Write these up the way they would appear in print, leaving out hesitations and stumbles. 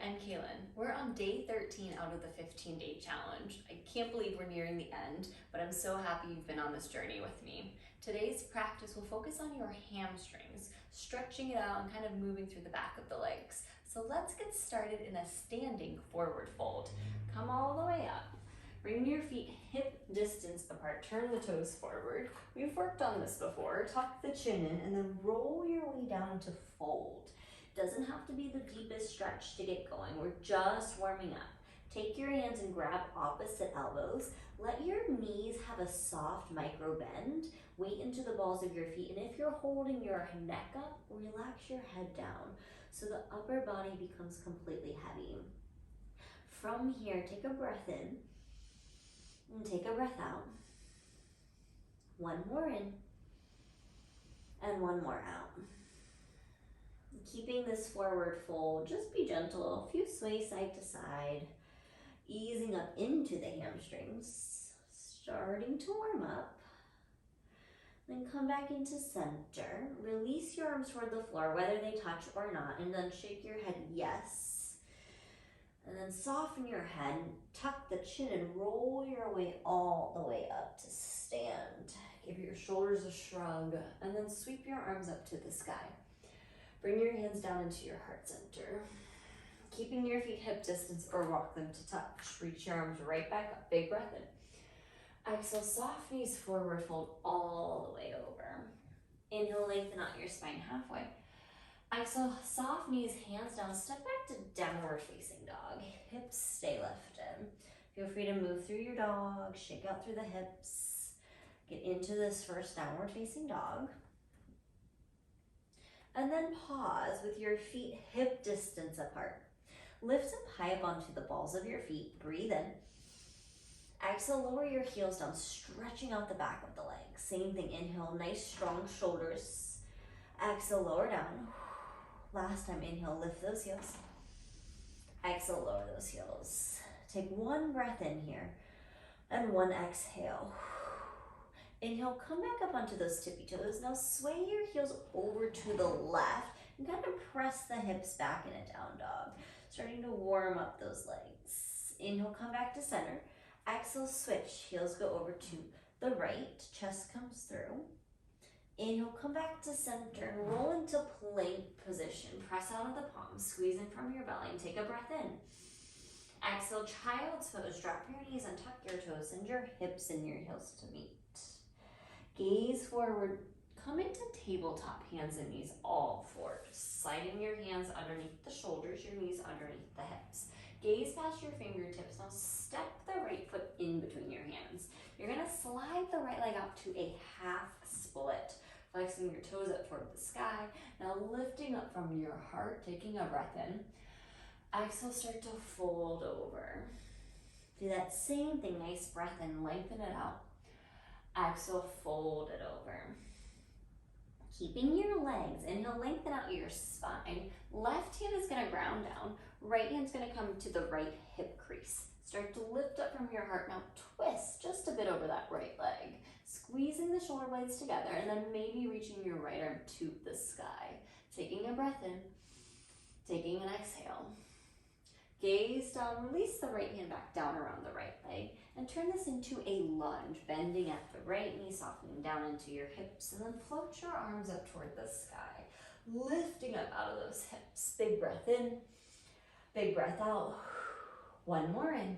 and Kaylin. We're on day 13 out of the 15-day challenge. I can't believe we're nearing the end, but I'm so happy you've been on this journey with me. Today's practice will focus on your hamstrings, stretching it out and kind of moving through the back of the legs. So let's get started in a standing forward fold. Come all the way up. Bring your feet hip distance apart, turn the toes forward. We've worked on this before. Tuck the chin in and then roll your way down to fold. Doesn't have to be the deepest stretch to get going. We're just warming up. Take your hands and grab opposite elbows. Let your knees have a soft micro bend. Weight into the balls of your feet. And if you're holding your neck up, relax your head down so the upper body becomes completely heavy. From here, take a breath in and take a breath out. One more in and one more out. Keeping this forward fold, just be gentle, a few sways side to side, easing up into the hamstrings, starting to warm up. Then come back into center, release your arms toward the floor, whether they touch or not, and then shake your head yes. And then soften your head, tuck the chin and roll your way all the way up to stand. Give your shoulders a shrug, and then sweep your arms up to the sky. Bring your hands down into your heart center. Keeping your feet hip distance or walk them to touch. Reach your arms right back up. Big breath in. Exhale, soft knees forward, fold all the way over. Inhale, lengthen out your spine halfway. Exhale, soft knees, hands down, step back to downward facing dog. Hips stay lifted. Feel free to move through your dog, shake out through the hips. Get into this first downward facing dog. And then pause with your feet hip distance apart. Lift up high up onto the balls of your feet. Breathe in. Exhale, lower your heels down, stretching out the back of the legs. Same thing, inhale, nice strong shoulders. Exhale, lower down. Last time, inhale, lift those heels. Exhale, lower those heels. Take one breath in here and one exhale. Inhale, come back up onto those tippy toes. Now sway your heels over to the left and kind of press the hips back in a down dog. Starting to warm up those legs. Inhale, come back to center. Exhale, switch. Heels go over to the right. Chest comes through. Inhale, come back to center and roll into plank position. Press out of the palms, squeeze in from your belly and take a breath in. Exhale, child's pose. Drop your knees and tuck your toes. Send your hips and your heels to meet. Gaze forward, come into tabletop, hands and knees, all fours. Sliding your hands underneath the shoulders, your knees underneath the hips. Gaze past your fingertips. Now step the right foot in between your hands. You're gonna slide the right leg out to a half split, flexing your toes up toward the sky. Now lifting up from your heart, taking a breath in. Exhale, start to fold over. Do that same thing, nice breath in, lengthen it out. Exhale, fold it over. Keeping your legs, inhale, lengthen out your spine. Left hand is gonna ground down. Right hand's gonna come to the right hip crease. Start to lift up from your heart. Now twist just a bit over that right leg. Squeezing the shoulder blades together and then maybe reaching your right arm to the sky. Taking a breath in, taking an exhale. Gaze down, release the right hand back down around the right leg and turn this into a lunge, bending at the right knee, softening down into your hips, and then float your arms up toward the sky, lifting up out of those hips. Big breath in, big breath out. One more in.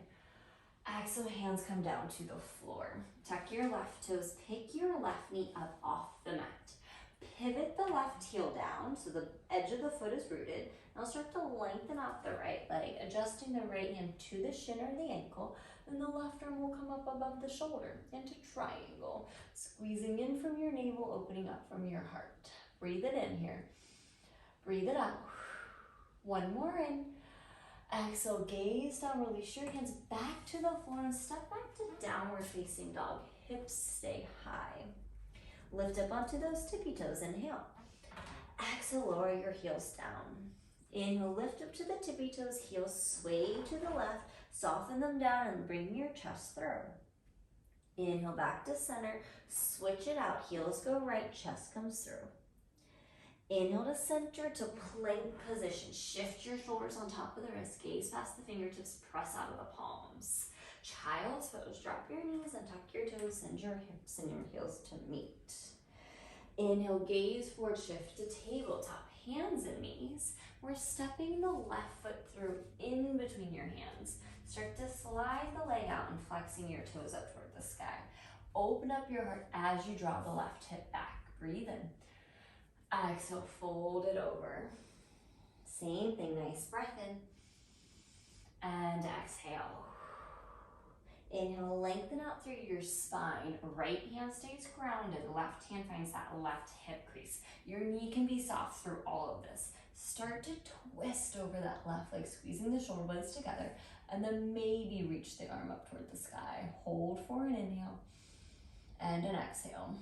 Exhale, hands come down to the floor. Tuck your left toes, pick your left knee up off the mat. Pivot the left heel down so the edge of the foot is rooted. Now start to lengthen out the right leg, adjusting the right hand to the shin or the ankle, and the left arm will come up above the shoulder into triangle. Squeezing in from your navel, opening up from your heart. Breathe it in here. Breathe it out. One more in. Exhale, gaze down, release your hands back to the floor and step back to downward facing dog. Hips stay high. Lift up onto those tippy toes, inhale. Exhale, lower your heels down. Inhale, lift up to the tippy toes, heels sway to the left, soften them down and bring your chest through. Inhale, back to center, switch it out, heels go right, chest comes through. Inhale to center to plank position. Shift your shoulders on top of the wrist. Gaze past the fingertips. Press out of the palms. Child's pose. Drop your knees and tuck your toes. Send your hips and your heels to meet. Inhale, gaze forward. Shift to tabletop. Hands and knees. We're stepping the left foot through in between your hands. Start to slide the leg out and flexing your toes up toward the sky. Open up your heart as you draw the left hip back. Breathe in. Exhale, fold it over. Same thing, nice breath in. And exhale. Inhale, lengthen out through your spine. Right hand stays grounded. Left hand finds that left hip crease. Your knee can be soft through all of this. Start to twist over that left leg, squeezing the shoulder blades together, and then maybe reach the arm up toward the sky. Hold for an inhale and an exhale.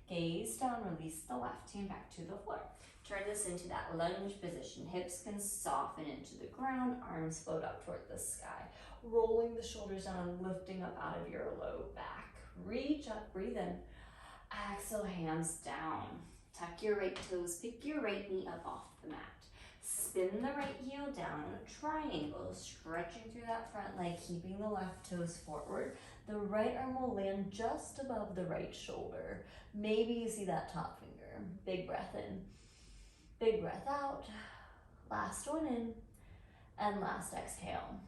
Gaze down, release the left hand back to the floor. Turn this into that lunge position. Hips can soften into the ground, arms float up toward the sky. Rolling the shoulders down and lifting up out of your low back. Reach up, breathe in. Exhale, hands down. Tuck your right toes, pick your right knee up off the mat. Spin the right heel down, triangle, stretching through that front leg, keeping the left toes forward. The right arm will land just above the right shoulder. Maybe you see that top finger. Big breath in, big breath out. Last one in, and last exhale.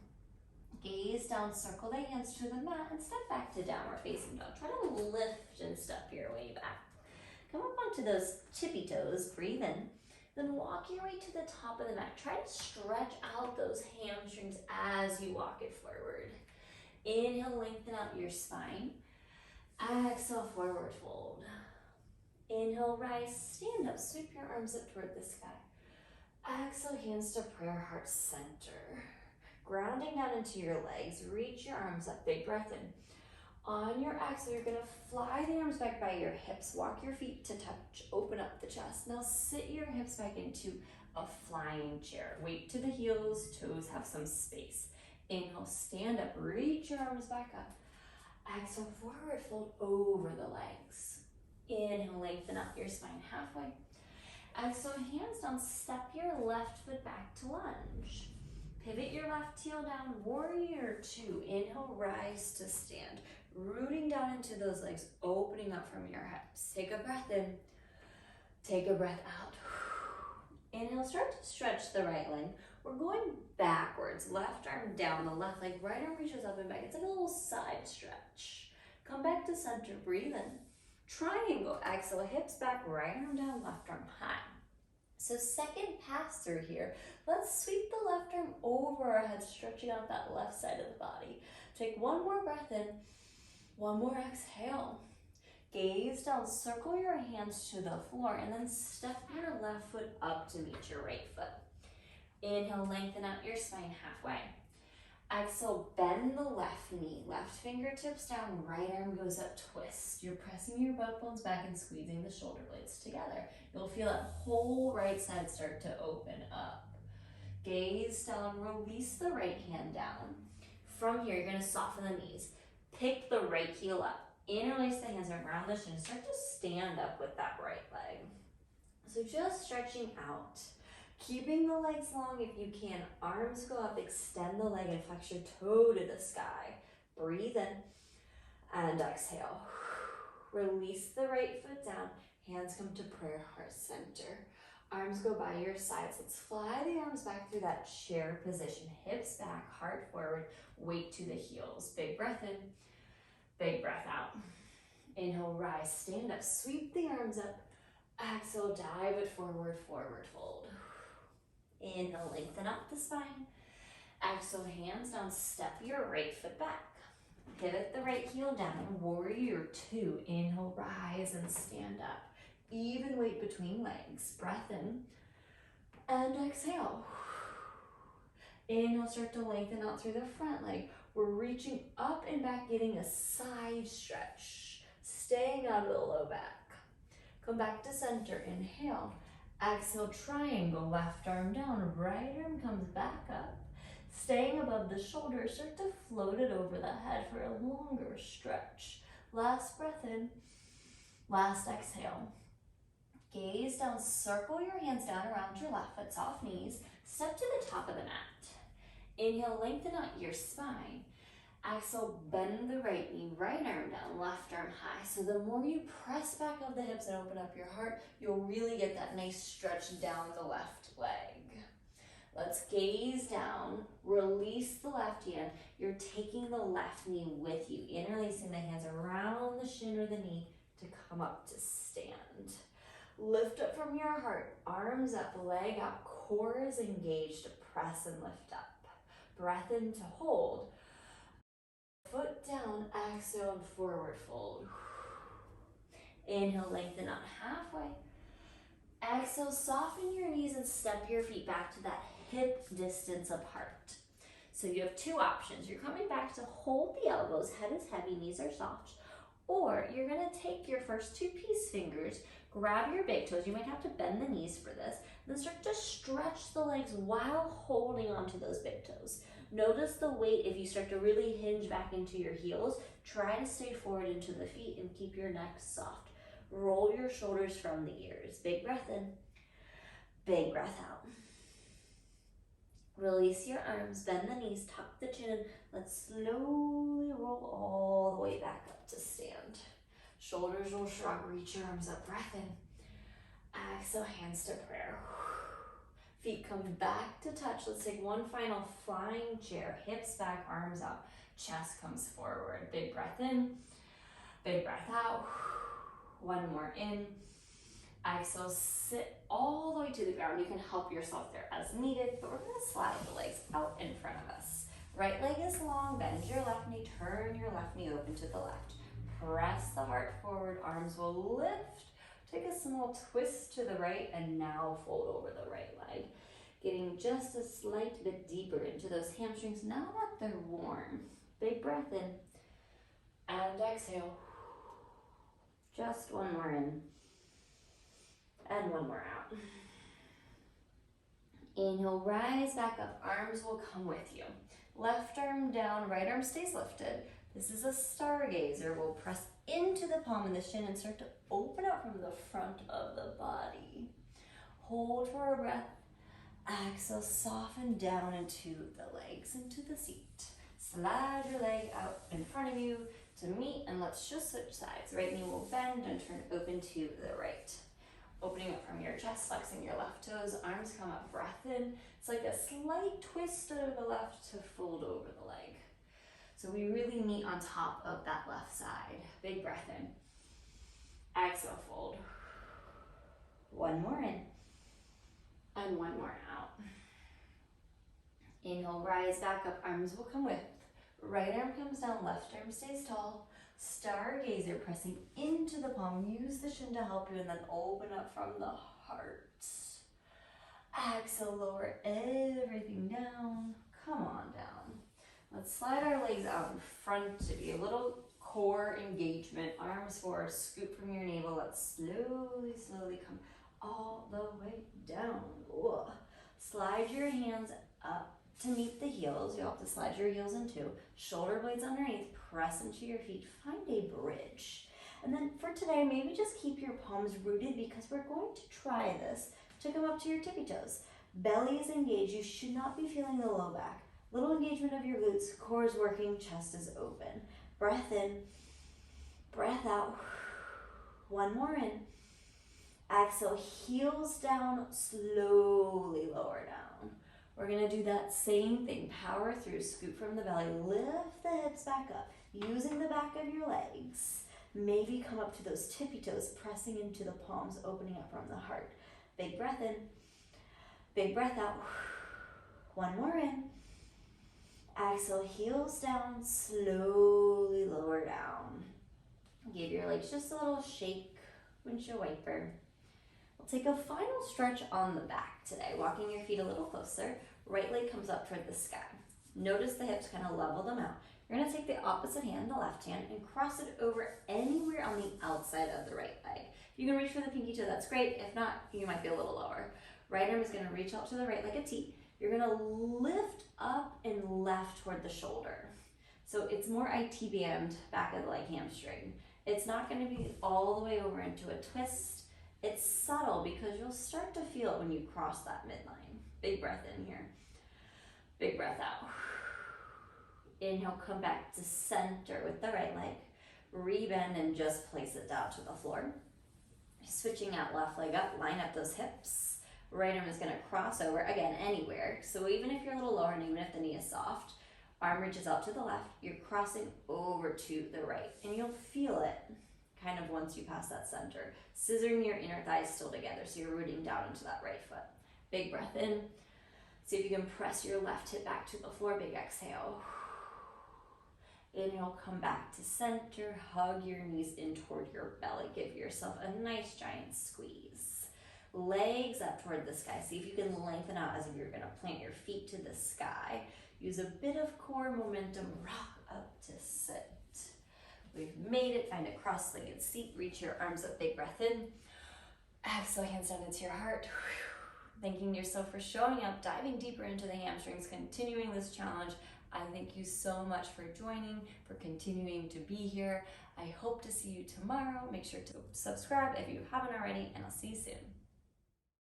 Gaze down, circle the hands to the mat, and step back to downward facing dog. Try to lift and step your way back. Come up onto those tippy toes, breathe in. Then walk your way to the top of the mat. Try to stretch out those hamstrings as you walk it forward. Inhale, lengthen out your spine. Exhale, forward fold. Inhale, rise, stand up, sweep your arms up toward the sky. Exhale, hands to prayer, heart center. Grounding down into your legs, reach your arms up, big breath in. On your exhale, you're gonna fly the arms back by your hips, walk your feet to touch, open up the chest. Now sit your hips back into a flying chair. Weight to the heels, toes have some space. Inhale, stand up, reach your arms back up. Exhale, forward fold over the legs. Inhale, lengthen up your spine halfway. Exhale, hands down, step your left foot back to lunge. Pivot your left heel down, warrior two. Inhale, rise to stand. Rooting down into those legs, opening up from your hips. Take a breath in, take a breath out. Inhale, start to stretch the right leg. We're going backwards, left arm down, the left leg, right arm reaches up and back. It's like a little side stretch. Come back to center, breathe in. Triangle, exhale, hips back, right arm down, left arm high. So second pass through here. Let's sweep the left arm over our head, stretching out that left side of the body. Take one more breath in, one more exhale. Gaze down, circle your hands to the floor, and then step your left foot up to meet your right foot. Inhale, lengthen out your spine halfway. Exhale, bend the left knee, left fingertips down, right arm goes up, twist. You're pressing your butt bones back and squeezing the shoulder blades together. You'll feel that whole right side start to open up. Gaze down, release the right hand down. From here, you're gonna soften the knees. Pick the right heel up. Interlace the hands around the shin. Start to stand up with that right leg. So just stretching out. Keeping the legs long if you can. Arms go up, extend the leg and flex your toe to the sky. Breathe in and exhale. Release the right foot down. Hands come to prayer, heart center. Arms go by your sides. Let's fly the arms back through that chair position. Hips back, heart forward, weight to the heels. Big breath in, big breath out. Inhale, rise, stand up, sweep the arms up. Exhale, dive it forward, forward fold. Inhale, lengthen up the spine. Exhale, hands down, step your right foot back. Pivot the right heel down, warrior two. Inhale, rise and stand up. Even weight between legs. Breath in and exhale. Inhale, start to lengthen out through the front leg. We're reaching up and back, getting a side stretch. Staying out of the low back. Come back to center, inhale. Exhale, triangle, left arm down, right arm comes back up. Staying above the shoulders, start to float it over the head for a longer stretch. Last breath in, last exhale. Gaze down, circle your hands down around your left foot, soft knees, step to the top of the mat. Inhale, lengthen out your spine. Exhale, bend the right knee, right arm down, left arm high. So the more you press back of the hips and open up your heart, you'll really get that nice stretch down the left leg. Let's gaze down, release the left hand. You're taking the left knee with you, interlacing the hands around the shin or the knee to come up to stand. Lift up from your heart, arms up, leg up, core is engaged to press and lift up. Breath in to hold. Foot down, exhale and forward fold. Inhale, lengthen out halfway. Exhale, soften your knees and step your feet back to that hip distance apart. So you have two options. You're coming back to hold the elbows, head is heavy, knees are soft, or you're gonna take your first two peace fingers, grab your big toes, you might have to bend the knees for this, then start to stretch the legs while holding onto those big toes. Notice the weight. If you start to really hinge back into your heels, try to stay forward into the feet and keep your neck soft. Roll your shoulders from the ears. Big breath in, big breath out. Release your arms, bend the knees, tuck the chin. Let's slowly roll all the way back up to stand. Shoulders will shrug, reach your arms up, breath in. Exhale, hands to prayer. Feet come back to touch. Let's take one final flying chair. Hips back, arms up, chest comes forward. Big breath in, big breath out. One more in. Exhale, sit all the way to the ground. You can help yourself there as needed, but we're gonna slide the legs out in front of us. Right leg is long, bend your left knee, turn your left knee open to the left. Press the heart forward, arms will lift. Take a small twist to the right and now fold over the right leg. Getting just a slight bit deeper into those hamstrings now that they're warm. Big breath in and exhale. Just one more in and one more out. Inhale, rise back up, arms will come with you. Left arm down, right arm stays lifted. This is a stargazer. We'll press into the palm of the shin and start to open up from the front of the body. Hold for a breath. Exhale, soften down into the legs, into the seat. Slide your leg out in front of you to meet, and let's just switch sides. Right knee will bend and turn open to the right. Opening up from your chest, flexing your left toes, arms come up, breath in. It's like a slight twist to the left to fold over the leg. So we really meet on top of that left side. Big breath in. Exhale, fold. One more in. And one more out. Inhale, rise back up, arms will come with. Right arm comes down, left arm stays tall. Stargazer, pressing into the palm. Use the shin to help you and then open up from the heart. Exhale, lower everything down. Come on down. Let's slide our legs out in front to be a little core engagement. Arms forward, scoop from your navel. Let's slowly, slowly come all the way down. Ooh. Slide your hands up to meet the heels. You'll have to slide your heels in too. Shoulder blades underneath, press into your feet, find a bridge. And then for today, maybe just keep your palms rooted because we're going to try this to come up to your tippy toes. Belly is engaged, you should not be feeling the low back. Little engagement of your glutes, core is working, chest is open. Breath in, breath out. One more in. Exhale, heels down, slowly lower down. We're gonna do that same thing. Power through, scoop from the belly, lift the hips back up, using the back of your legs. Maybe come up to those tippy toes, pressing into the palms, opening up from the heart. Big breath in, big breath out. One more in. Exhale, heels down, slowly lower down. Give your legs just a little shake, windshield wiper. We'll take a final stretch on the back today, walking your feet a little closer. Right leg comes up toward the sky. Notice the hips, kind of level them out. You're gonna take the opposite hand, the left hand, and cross it over anywhere on the outside of the right leg. You can reach for the pinky toe, that's great. If not, you might be a little lower. Right arm is gonna reach out to the right like a T. You're gonna lift up and left toward the shoulder. So it's more IT band, back of the leg, hamstring. It's not gonna be all the way over into a twist. It's subtle because you'll start to feel it when you cross that midline. Big breath in here. Big breath out. Inhale, come back to center with the right leg. Rebend and just place it down to the floor. Switching out, left leg up, line up those hips. Right arm is going to cross over, again, anywhere. So even if you're a little lower and even if the knee is soft, arm reaches out to the left, you're crossing over to the right. And you'll feel it kind of once you pass that center. Scissoring your inner thighs still together, so you're rooting down into that right foot. Big breath in. See if you can press your left hip back to the floor. Big exhale. Inhale, come back to center. Hug your knees in toward your belly. Give yourself a nice giant squeeze. Legs up toward the sky. See if you can lengthen out as if you're going to plant your feet to the sky. Use a bit of core momentum. Rock up to sit. We've made it. Find a cross-legged seat. Reach your arms up. Big breath in. Exhale, hands down into your heart. Thanking yourself for showing up, diving deeper into the hamstrings, continuing this challenge. I thank you so much for joining, for continuing to be here. I hope to see you tomorrow. Make sure to subscribe if you haven't already, and I'll see you soon.